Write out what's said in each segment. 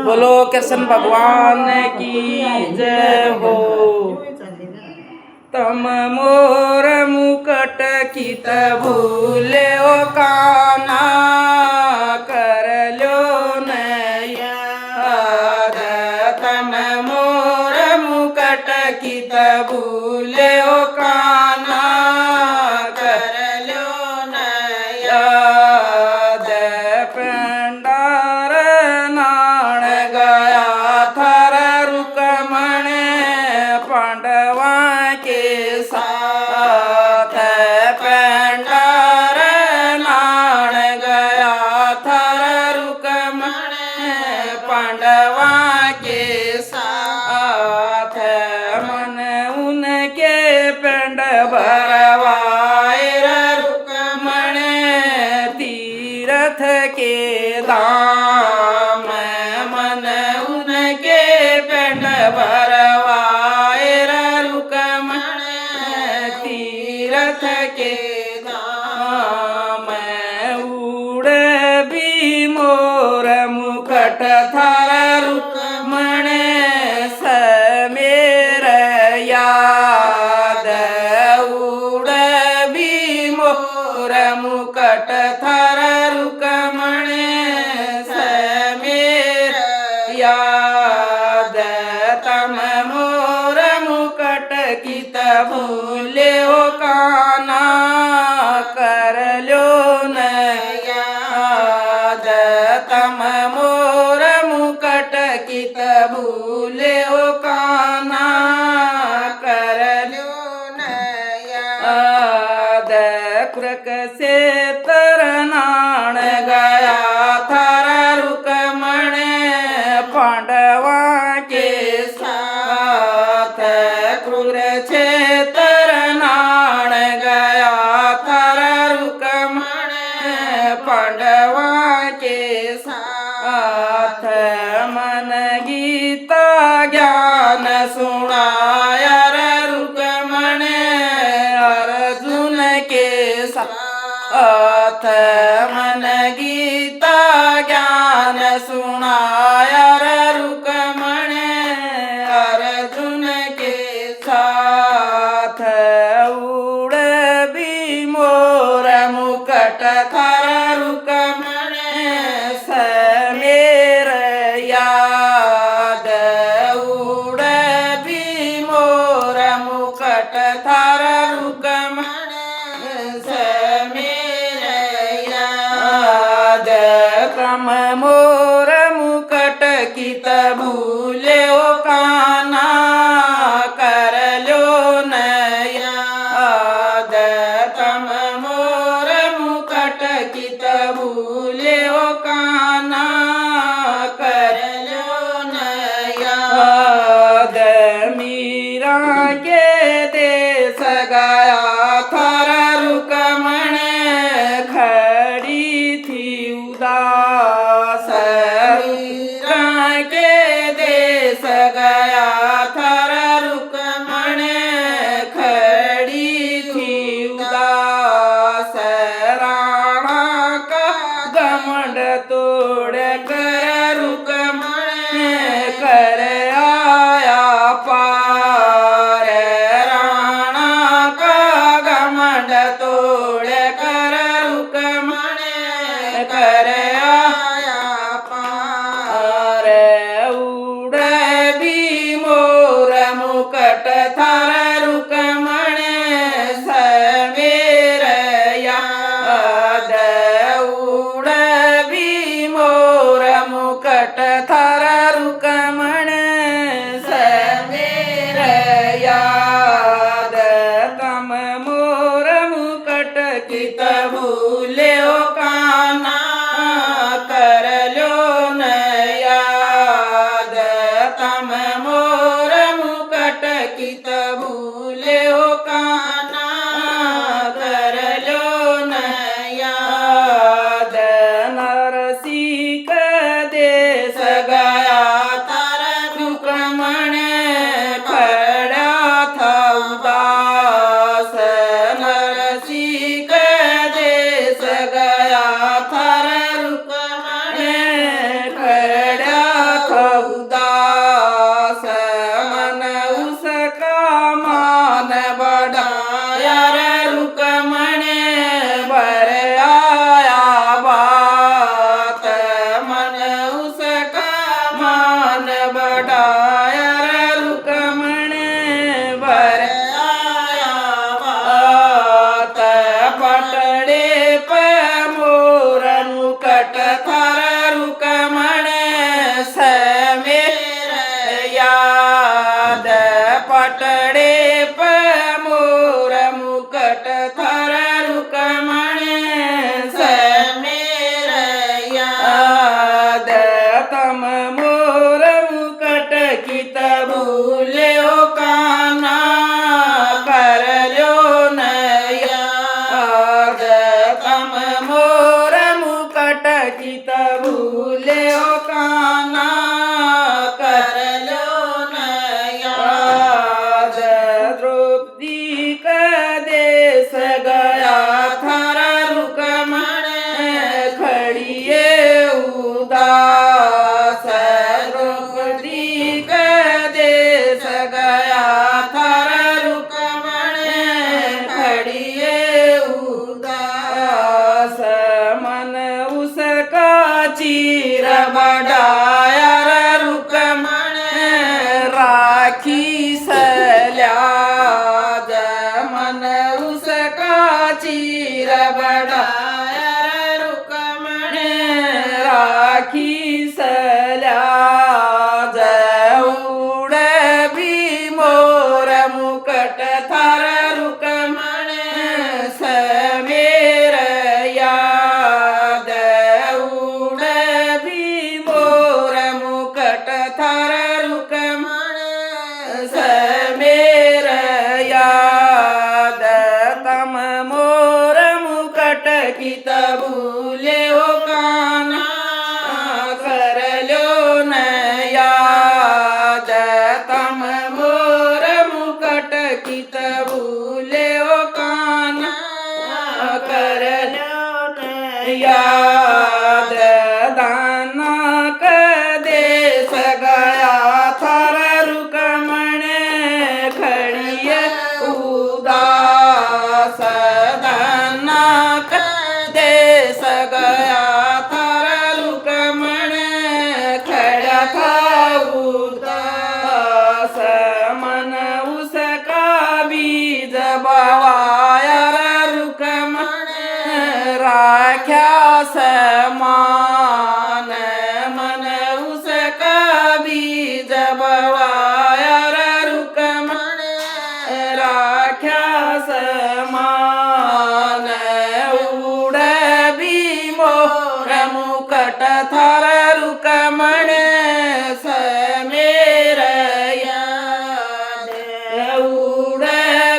बोलो कृष्ण भगवान की जय हो। तम मोर मुकट कित भूले ओ काना कर लो न याद। तम मोर मुकट कित भूले ओ काना कर लो न याद। पंडार नाण गया थर रुकमण पांडवा के साथ। पंडार नाण गया थर रुकमण पांडवा के साथ। मन उनके पिंड भरवाए रुकमण तीरथ के धाम। मन उनके पिंड भरवाए रुकमण तीरथ के धाम। उड़ भी मोर मुकट थर रुकमण समेर याद। उड़ भी मोर मुकट थर रुकमण समेर याद। तम मोर मुकट कित भूले ओ काना कर लो न याद। तम मोर मुकट कित भूले ओ काना कर लो न याद। कृक से तरनाण गया थर रुकमण पांडवा के साथ। क्रूर क्षेत्र नाण गया थर रुकमण पांडवा के साथ। मन गीता ज्ञान सुनाया रुकमण अर्जुन के साथ। मन गीता ज्ञान सुनाया रुकमण अर्जुन के साथ। उड़ भी मोर मुकट थर रुकमण समेर याद। उड़ भी मोर मुकट थर रुकमण समेर याद। तम मोर मुकट कित भूले ओ काना कर लो न याद। तम मोर मुकट कित भूले ओ काना कर लो न याद। मीरा के देश गया थर रुकमण खड़ी थी उदास। मीरा के देश गया थर रुकमण खड़ी थी उदास। राणा का घमंड तोड़ कर रुकमण कर आया पार। राणा का घमंड तोड़ कर रुकमण कर आया पार। उड़ भी मोर मुकट थर रुकमण समेर याद। उड़ भी मोर मुकट थर रुकमण समेर याद। तम मोर मुकट कित भूले ओ काना कर लो न याद। तम मोर मुकट कित भूले ओ काना कर लो न याद। नरसिक देश ओ कान्हा कर लो न याद। द्रौपदी का देश गया थारा रुकमण खड़िए उदास। द्रौपदी का देश गया थारा रुकमण खड़िए उदास। मन उसका चीर बढ़ाया रुकमण राखी सल्याज। मन उसका चीर बढ़ाया रुकमण राखी सल्याज। उड़ भी मोर मुकट थार रुकमण समेर याद। उड़ भी मोर मुकट थार रुकमण समेर याद। तम मोर मुकट की तबूले ओ कान्हा कर लो न याद। तम मोर मुकट की तबूले ओ कान्हा कर लो न याद। दाना का देश गया थार रुकमण खड़िए उदास। दाना का देश गया थार रुकमण खड़ा था उदास। मन उसका बीज बवाया रुकमण राख्या समान। मन उसका बीज बवाया रुकमण राख्या समान। उड़ भी मोर मुकट थार रुकमण समेर याद। उड़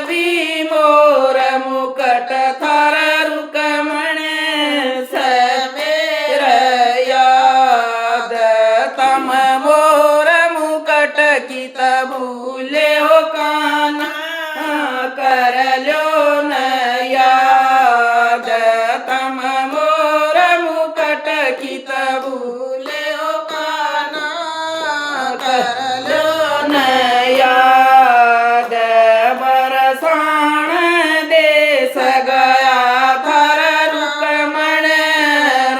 भी मोर मुकट थार रुकमण समेर याद। तम मोर मुकट की तबूले हो कान्हा कर लो न याद। तम मोर मुकट की तबूले हो कान्हा कर लो न याद। बरसाण देश गया थार रुकमण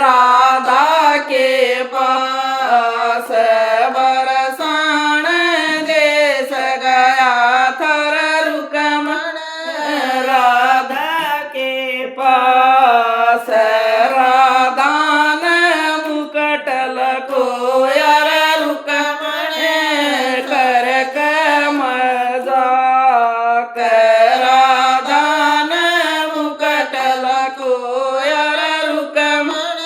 राधा के पास। बरसाण देश गया थार रुकमण राधा के पास। राधान मुकट लकोया रुकमण कर मजाक। राधान मुकट लकोया रुकमण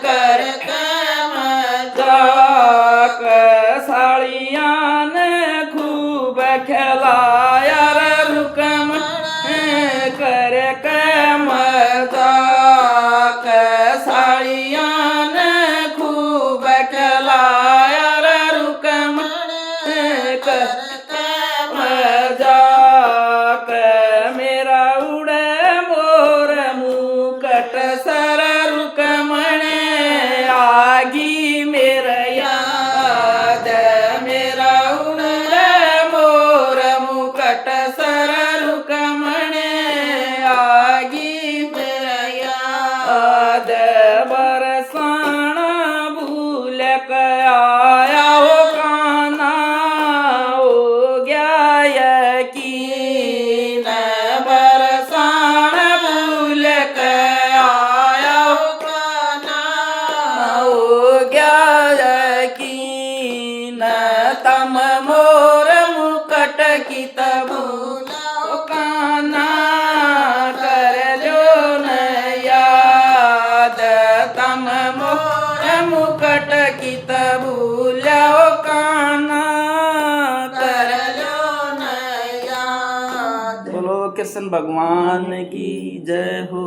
कर मजाक। साड़ियान खूब खिलाया रुकमण कर मजाक। साड़ियान खूब खिलाया रुकमण कर मजाक। मेरा उड़े मोर मुकट सर रुकमण आगी मेरा याद। मेरा उड़े मोर मुकट सर रुकमण आगी मेरा याद। बरसाना भूल के आया हो कान्हा हो गया यकीन। बरसाना भूल के आया हो कान्हा हो गया यकीन। तम मोर मुकट की तबूला ओ कान्हा कर लो न याद। तम मोर मुकट की तबूला ओ कान्हा कर लो न याद। बोलो कृष्ण भगवान की जय हो।